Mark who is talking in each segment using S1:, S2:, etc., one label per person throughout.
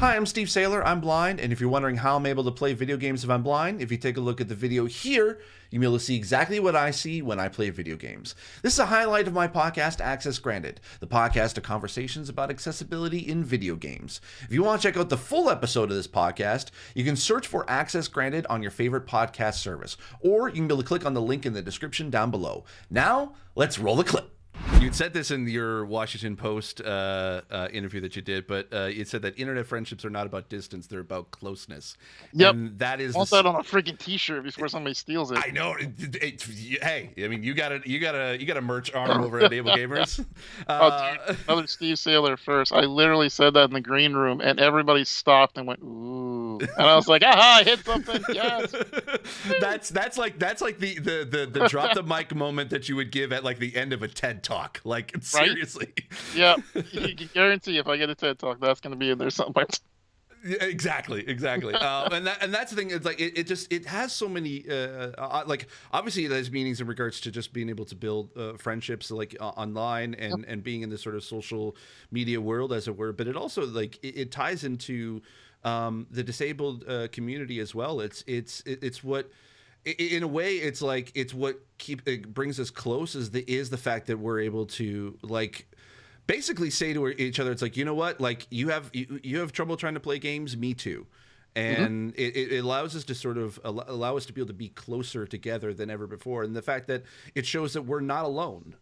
S1: Hi, I'm Steve Saylor. I'm blind, and if you're wondering how I'm able to play video games if I'm blind, if you take a look at the video here, you'll be able to see exactly what I see when I play video games. This is a highlight of my podcast, Access Granted, the podcast of conversations about accessibility in video games. If you want to check out the full episode of this podcast, you can search for Access Granted on your favorite podcast service, or you can be able to click on the link in the description down below. Now, let's roll the clip. You'd said this in your Washington Post interview that you did, but you said that internet friendships are not about distance; they're about closeness.
S2: Yep.
S1: And that is.
S2: I want that on a freaking T-shirt before somebody steals it.
S1: I know. Hey, I mean, you got a merch arm over at Able Gamers.
S2: Dude, another Steve Saylor first. I literally said that in the green room, and everybody stopped and went, "Ooh!" And I was like, "Aha! I hit something!" Yes.
S1: That's like the drop the mic moment that you would give at like the end of a TED Talk. Like, seriously.
S2: Right? Yeah, you can guarantee if I get a TED Talk, that's going to be in there somewhere.
S1: Yeah, exactly. And that's the thing. It's like it has so many like, obviously it has meanings in regards to just being able to build friendships like online and being in this sort of social media world, as it were. But it also like it ties into the disabled community as well. It's what. In a way, it's like it's what it brings us close is the fact that we're able to like basically say to each other, it's like, you know what, like you have trouble trying to play games, me too, and it allows us to sort of allow us to be able to be closer together than ever before, and the fact that it shows that we're not alone.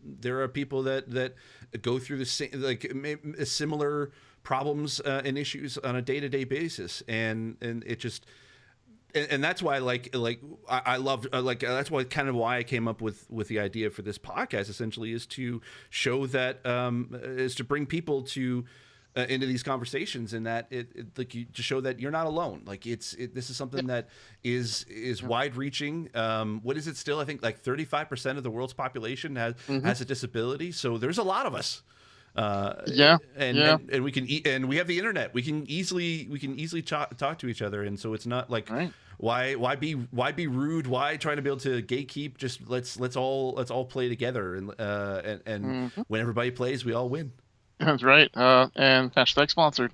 S1: There are people that go through the same like similar problems and issues on a day-to-day basis, and it just. And that's why, I love, that's why kind of why I came up with the idea for this podcast. Essentially, is to show that, is to bring people to into these conversations, and that to show that you're not alone. Like this is something that is wide reaching. What is it still? I think like 35% of the world's population has a disability. So there's a lot of us. And we can and we have the internet. We can easily talk to each other, and so it's not like why be rude? Why trying to be able to gatekeep? Just let's all play together, and when everybody plays, we all win.
S2: That's right. And hashtag sponsored.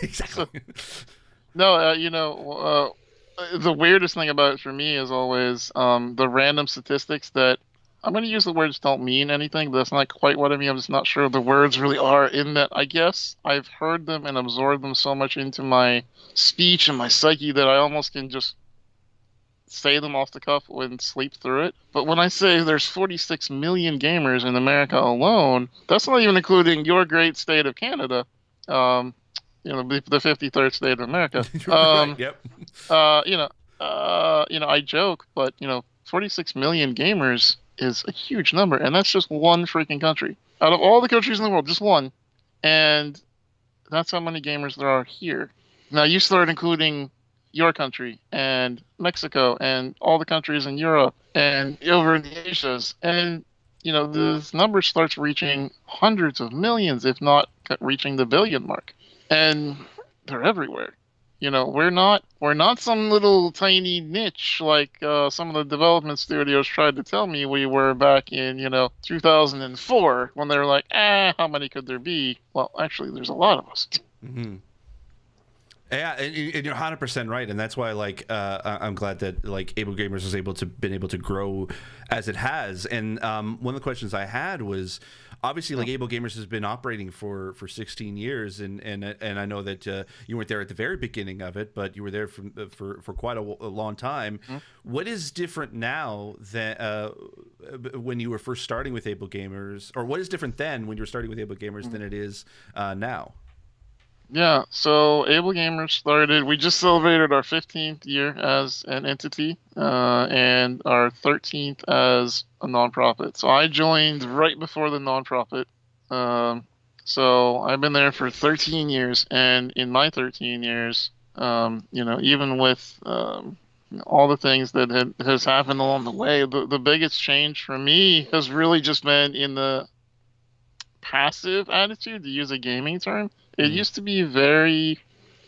S1: Exactly.
S2: The weirdest thing about it for me is always the random statistics that. I'm going to use the words don't mean anything, but that's not quite what I mean. I'm just not sure the words really are in that. I guess I've heard them and absorbed them so much into my speech and my psyche that I almost can just say them off the cuff and sleep through it. But when I say there's 46 million gamers in America alone, that's not even including your great state of Canada, the 53rd state of America.
S1: Right, yep.
S2: I joke, but 46 million gamers is a huge number, and that's just one freaking country. Out of all the countries in the world, just one. And that's how many gamers there are here. Now, you start including your country, and Mexico, and all the countries in Europe, and over in the Asias, and, this number starts reaching hundreds of millions, if not reaching the billion mark. And they're everywhere. We're not some little tiny niche like some of the development studios tried to tell me we were back in 2004 when they were like, how many could there be? Well, actually, there's a lot of us.
S1: Mm-hmm. Yeah, and you're 100% right, and that's why I'm glad that Able Gamers has been able to grow as it has. And one of the questions I had was, obviously, Able Gamers has been operating for 16 years, and I know that you weren't there at the very beginning of it, but you were there for quite a long time. Mm-hmm. What is different now than when you were first starting with Able Gamers, or what is different then when you were starting with Able Gamers than it is now?
S2: Yeah, so Able Gamers started, we just celebrated our 15th year as an entity, and our 13th as a nonprofit. So I joined right before the nonprofit. So I've been there for 13 years, and in my 13 years, even with all the things that has happened along the way, the biggest change for me has really just been in the passive attitude, to use a gaming term. It used to be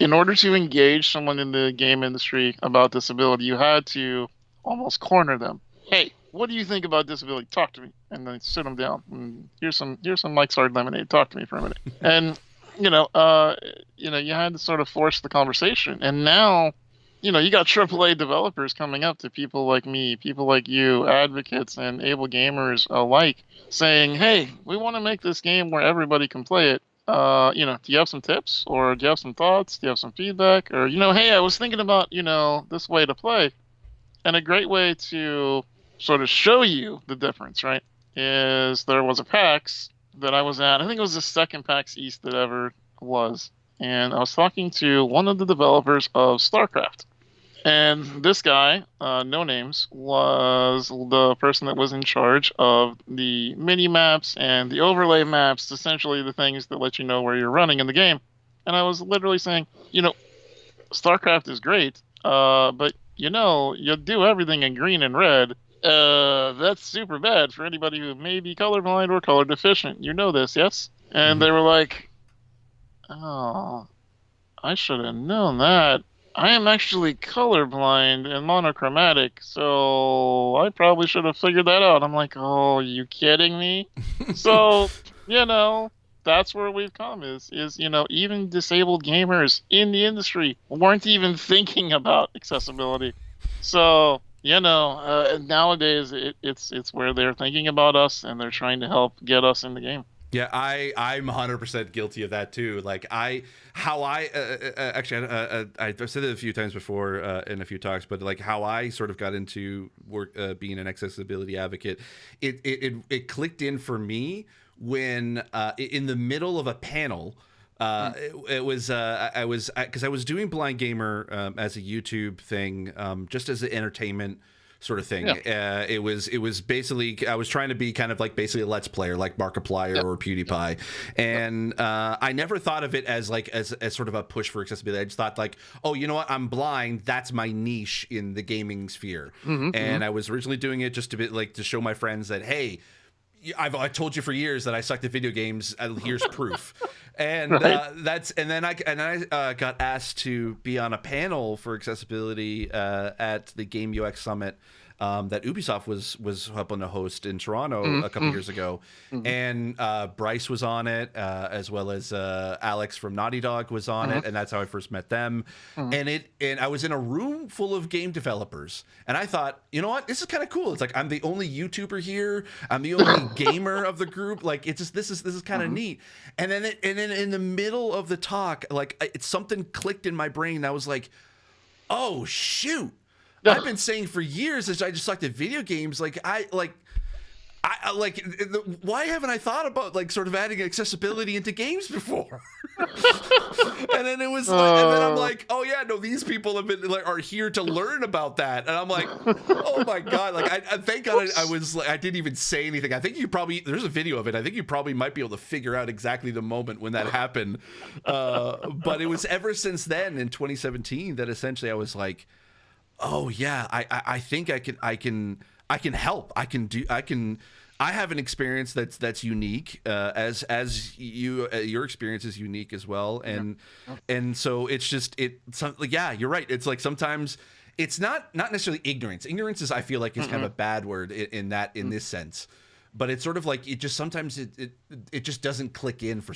S2: in order to engage someone in the game industry about disability, you had to almost corner them. Hey, what do you think about disability? Talk to me. And then sit them down. And here's some Mike's Hard Lemonade. Talk to me for a minute. And you know, uh, you had to sort of force the conversation, and now, you got AAA developers coming up to people like me, people like you, advocates and able gamers alike, saying, "Hey, we want to make this game where everybody can play it. Do you have some tips, or do you have some thoughts? Do you have some feedback, or hey, I was thinking about this way to play." And a great way to sort of show you the difference, right, is there was a PAX that I was at. I think it was the second PAX East that ever was. And I was talking to one of the developers of StarCraft. And this guy, No Names, was the person that was in charge of the mini maps and the overlay maps, essentially the things that let you know where you're running in the game. And I was literally saying, StarCraft is great, but you do everything in green and red. That's super bad for anybody who may be colorblind or color deficient. You know this, yes? And
S1: Mhm.
S2: they were like, "Oh, I should have known that. I am actually colorblind and monochromatic, so I probably should have figured that out." I'm like, "Oh, you kidding me?" So, you know, that's where we've come is even disabled gamers in the industry weren't even thinking about accessibility. So, nowadays it's where they're thinking about us and they're trying to help get us in the game.
S1: Yeah, I'm 100% guilty of that too. Like how I actually I've said it a few times before in a few talks, but like how I sort of got into work being an accessibility advocate, it clicked in for me when in the middle of a panel. It was I was because I was doing Blind Gamer as a YouTube thing, just as an entertainment sort of thing.
S2: Yeah.
S1: It was basically I was trying to be kind of like basically a let's player like Markiplier
S2: Yep.
S1: or PewDiePie, and I never thought of it as like as sort of a push for accessibility. I just thought like, oh, you know what, I'm blind. That's my niche in the gaming sphere,
S2: Hmm. Hmm.
S1: and I was originally doing it just to be like to show my friends that hey. I told you for years that I sucked at video games. Here's proof, and
S2: Right.
S1: and then I got asked to be on a panel for accessibility at the Game UX Summit that Ubisoft was helping to host in Toronto a couple
S2: Hmm.
S1: years ago,
S2: Hmm.
S1: and Bryce was on it as well as Alex from Naughty Dog was on
S2: Hmm.
S1: it, and that's how I first met them. And I was in a room full of game developers, and I thought, you know what, this is kind of cool. It's like I'm the only YouTuber here. I'm the only gamer of the group. Like it's just this is kind of
S2: Hmm.
S1: neat. And then in the middle of the talk, like it's something clicked in my brain that was like, oh shoot. I've been saying for years that I just sucked at video games. Why haven't I thought about like sort of adding accessibility into games before? And then it was like, and then I'm like, oh yeah, no, these people have been like are here to learn about that, and I'm like, oh my god, like I thank God I was like I didn't even say anything. I think you probably there's a video of it. I think you probably might be able to figure out exactly the moment when that happened. But it was ever since then in 2017 that essentially I was like, oh yeah, I think I can help. I have an experience that's unique as your experience is unique as well, and so it's just like, yeah, you're right. It's like sometimes it's not necessarily ignorance. Ignorance is I feel like is kind of a bad word in this sense, but it's sort of like it just sometimes it just doesn't click in for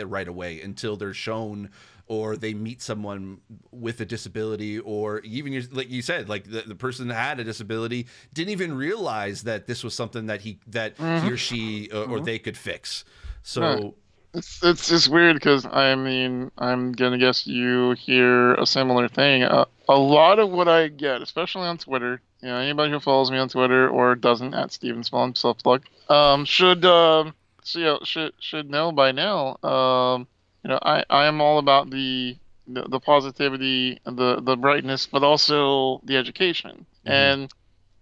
S1: right away until they're shown or they meet someone with a disability, or even like you said, like the person that had a disability didn't even realize that this was something that he
S2: Hmm.
S1: or she or they could fix.
S2: Right.
S1: So
S2: It's weird because I mean I'm gonna guess you hear a similar thing. A lot of what I get, especially on Twitter, anybody who follows me on Twitter or doesn't at Steven Spohn, self plug, should know by now. I am all about the positivity, the brightness, but also the education
S1: mhm,
S2: and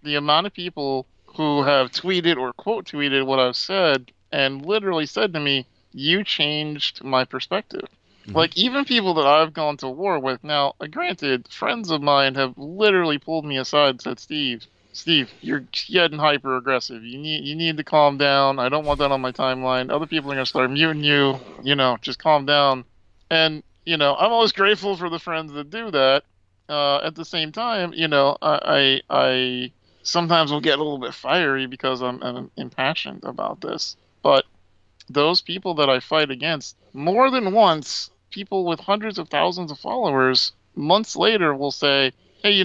S2: the amount of people who have tweeted or quote tweeted what I've said and literally said to me, "You changed my perspective."
S1: mhm.
S2: Like, even people that I've gone to war with now, granted, friends of mine have literally pulled me aside and said, Steve, you're getting hyper aggressive. You need to calm down. I don't want that on my timeline. Other people are gonna start muting you. Just calm down. And I'm always grateful for the friends that do that. At the same time, I sometimes will get a little bit fiery because I'm impassioned about this. But those people that I fight against more than once, people with hundreds of thousands of followers, months later will say, "Hey,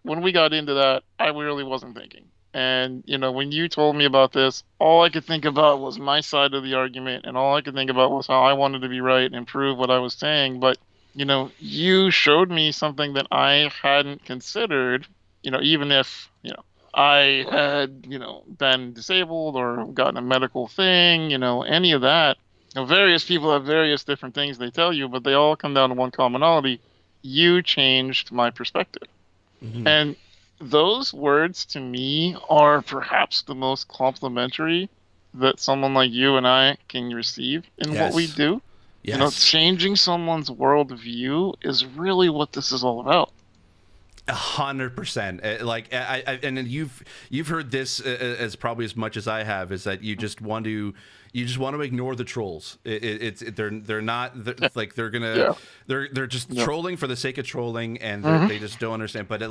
S2: when we got into that, I really wasn't thinking. And, when you told me about this, all I could think about was my side of the argument, and all I could think about was how I wanted to be right and prove what I was saying. But, you showed me something that I hadn't considered, even if, I had, been disabled or gotten a medical thing, any of that. Various people have various different things they tell you, but they all come down to one commonality. You changed my perspective.
S1: Hmm.
S2: And those words to me are perhaps the most complimentary that someone like you and I can receive in what we
S1: Yes.
S2: do.
S1: Yes.
S2: Changing someone's worldview is really what this is all about.
S1: 100%. Like, and then you've heard this as probably as much as I have, is that you just want to ignore the trolls. They're not like
S2: Yeah.
S1: they're just
S2: Yeah.
S1: trolling for the sake of trolling, and
S2: Hmm.
S1: they just don't understand. But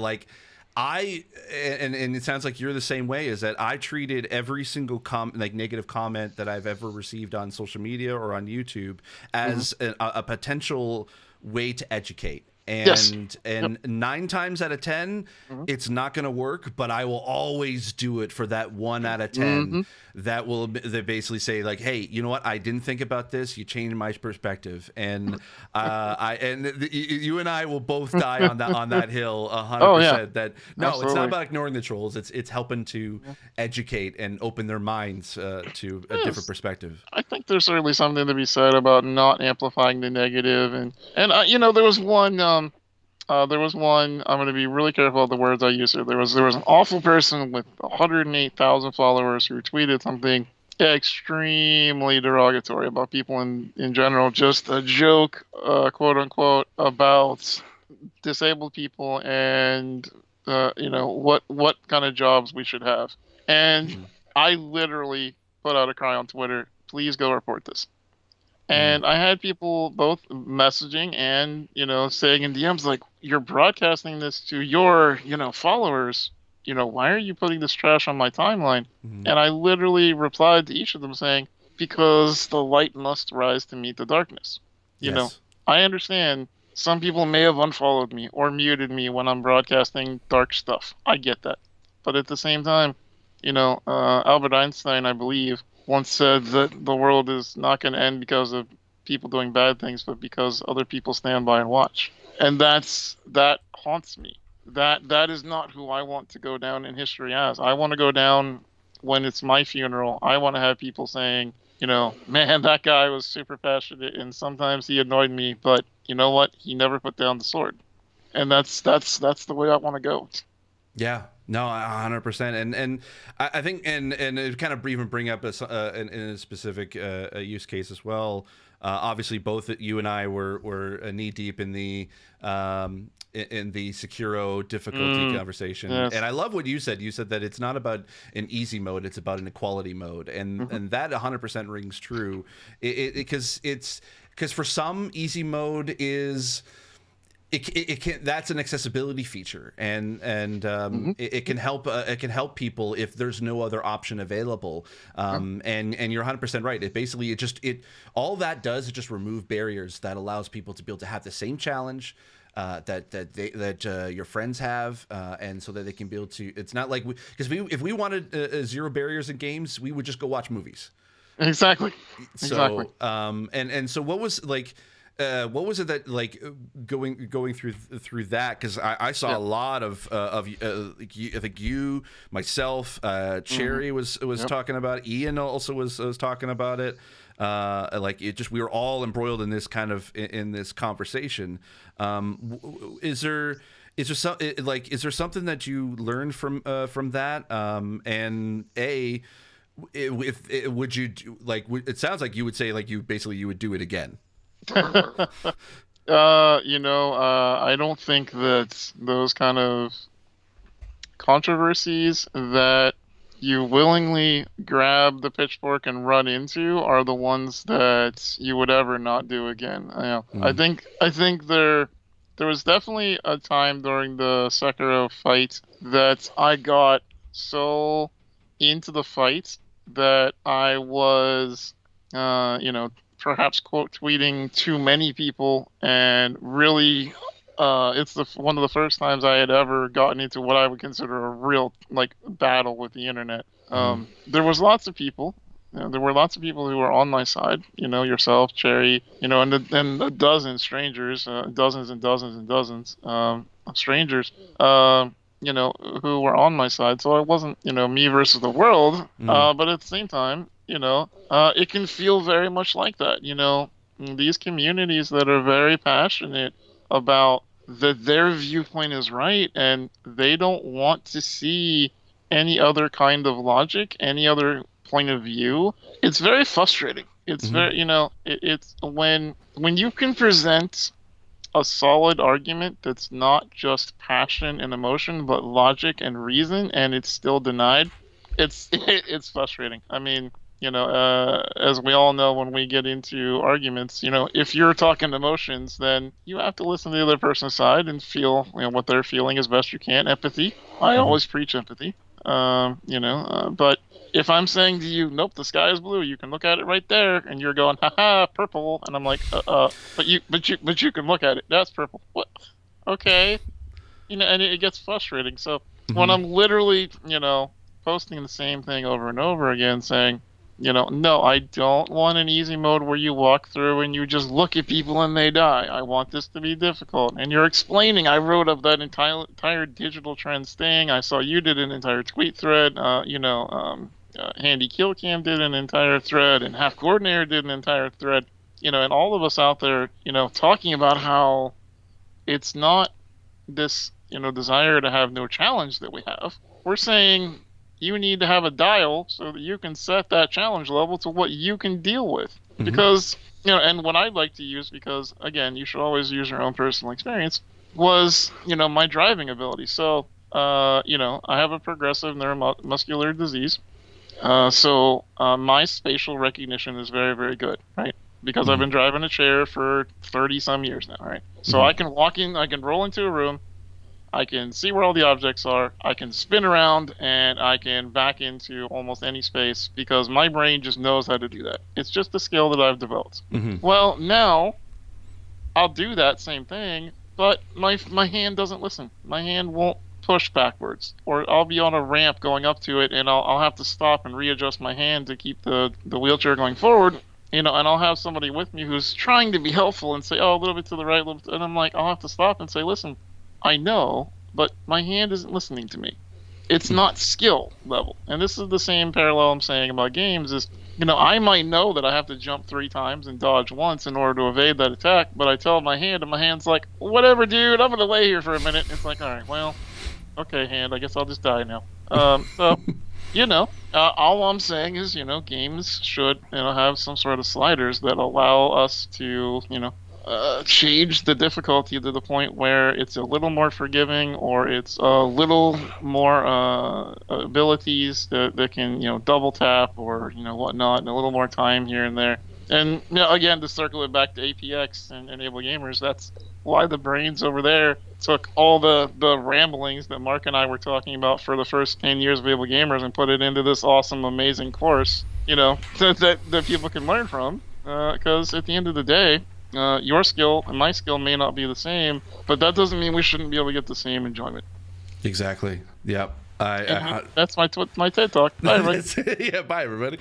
S1: and it sounds like you're the same way, is that I treated every single like negative comment that I've ever received on social media or on YouTube
S2: Hmm.
S1: as a potential way to educate.
S2: Yes. Yep.
S1: And 9 times out of 10,
S2: Hmm.
S1: it's not going to work, but I will always do it for that 1 out of 10
S2: Hmm.
S1: that will they basically say, like, hey, you know what, I didn't think about this, you changed my perspective. And you and I will both die on that hill
S2: Oh yeah,
S1: 100%. That no, it's not
S2: absolutely.
S1: about ignoring the trolls, it's helping to
S2: Yeah.
S1: educate and open their minds to a different
S2: Yes.
S1: perspective.
S2: I think there's certainly something to be said about not amplifying the negative, and there was one. I'm going to be really careful of the words I use here. There was an awful person with 108,000 followers who tweeted something extremely derogatory about people in general, just a joke, quote unquote, about disabled people and what kind of jobs we should have. And
S1: Mhm.
S2: I literally put out a cry on Twitter. Please go report this.
S1: Mm.
S2: And I had people both messaging and, saying in DMs, like, you're broadcasting this to your, followers. Why are you putting this trash on my timeline?
S1: Mhm.
S2: And I literally replied to each of them saying, because the light must rise to meet the darkness. You know,
S1: Yes.
S2: I understand some people may have unfollowed me or muted me when I'm broadcasting dark stuff. I get that. But at the same time, Albert Einstein, I believe, once said that the world is not going to end because of people doing bad things, but because other people stand by and watch. And that haunts me. That is not who I want to go down in history as. I want to go down when it's my funeral. I want to have people saying, man, that guy was super passionate, and sometimes he annoyed me, but you know what? He never put down the sword, and that's the way I want to go.
S1: Yeah, no, 100%. And I think, and it kind of even bring up in a specific use case as well. Obviously, both you and I were knee deep in the Sekiro difficulty conversation. And
S2: Yes.
S1: I love what you said. You said that it's not about an easy mode; it's about an equality mode,
S2: Hmm.
S1: and that 100% rings true. Because for some, easy mode is it can, that's an accessibility feature, and
S2: Hmm.
S1: it can help people if there's no other option available. And you're 100% right. It all that does is just remove barriers that allows people to be able to have the same challenge that your friends have, and so that they can be able to. It's not like because if we wanted zero barriers in games, we would just go watch movies.
S2: Exactly. Exactly.
S1: So and so what was it that like going through that, because I saw
S2: Yeah.
S1: a lot of I think you, myself,
S2: Hmm.
S1: Cherry was
S2: Yep.
S1: talking about it. Ian also was talking about it. Like it just, we were all embroiled in this kind of in this conversation. Is there some like, is there something that you learned from that? And if would you like, it sounds like you would say, like, you would do it again.
S2: I don't think that those kind of controversies that you willingly grab the pitchfork and run into are the ones that you would ever not do again. I
S1: Mm.
S2: think there was definitely a time during the Sekiro fight that I got so into the fight that I was, perhaps quote tweeting too many people, and really, it's one of the first times I had ever gotten into what I would consider a real like battle with the internet.
S1: Mhm.
S2: There was lots of people. There were lots of people who were on my side. Yourself, Cherry, and a dozen strangers, dozens and dozens and dozens of strangers. Who were on my side. So it wasn't, me versus the world.
S1: Mhm.
S2: But at the same time, it can feel very much like that. These communities that are very passionate about that their viewpoint is right, and they don't want to see any other kind of logic, any other point of view. It's very frustrating. It's
S1: Mhm.
S2: very, it's when you can present a solid argument that's not just passion and emotion, but logic and reason, and it's still denied. It's frustrating. I mean, as we all know, when we get into arguments, if you're talking emotions, then you have to listen to the other person's side and feel, what they're feeling as best you can. Empathy. I
S1: Mhm.
S2: always preach empathy. But if I'm saying to you, nope, the sky is blue, you can look at it right there, and you're going, haha, purple, and I'm like, but you can look at it, that's purple. What? Okay, and it gets frustrating. So when
S1: Mhm.
S2: I'm literally, posting the same thing over and over again, saying, no, I don't want an easy mode where you walk through and you just look at people and they die. I want this to be difficult. And you're explaining. I wrote up that entire digital trends thing. I saw you did an entire tweet thread. Handy Kill Cam did an entire thread, and Half Coordinator did an entire thread. And all of us out there, talking about how it's not this desire to have no challenge that we have. We're saying you need to have a dial so that you can set that challenge level to what you can deal with.
S1: Mhm.
S2: Because and what I'd like to use, because again, you should always use your own personal experience, was my driving ability. So I have a progressive neuromuscular disease. My spatial recognition is very, very good, right? Because I've
S1: Mhm.
S2: been driving a chair for 30 some years now, right? So
S1: Mhm.
S2: I can walk in, I can roll into a room, I can see where all the objects are, I can spin around, and I can back into almost any space because my brain just knows how to do that. It's just a skill that I've developed.
S1: Mhm.
S2: Well, now I'll do that same thing, but my hand doesn't listen. My hand won't push backwards, or I'll be on a ramp going up to it, and I'll have to stop and readjust my hand to keep the wheelchair going forward. And I'll have somebody with me who's trying to be helpful and say, "Oh, a little bit to the right," and I'm like, I'll have to stop and say, "Listen, I know, but my hand isn't listening to me. It's not skill level." And this is the same parallel I'm saying about games is, I might know that I have to jump 3 times and dodge once in order to evade that attack, but I tell my hand, and my hand's like, whatever, dude, I'm gonna lay here for a minute. And it's like, all right, well, okay, hand, I guess I'll just die now. All I'm saying is, games should, have some sort of sliders that allow us to, change the difficulty to the point where it's a little more forgiving, or it's a little more abilities that can, double tap, or whatnot, and a little more time here and there. And again, to circle it back to APX and Enable Gamers, that's why the brains over there took all the ramblings that Mark and I were talking about for the first 10 years of Able Gamers and put it into this awesome, amazing course, that people can learn from. Because at the end of the day, your skill and my skill may not be the same, but that doesn't mean we shouldn't be able to get the same enjoyment.
S1: Exactly. Yep.
S2: And that's my TED talk. Bye, everybody.
S1: Yeah. Bye, everybody.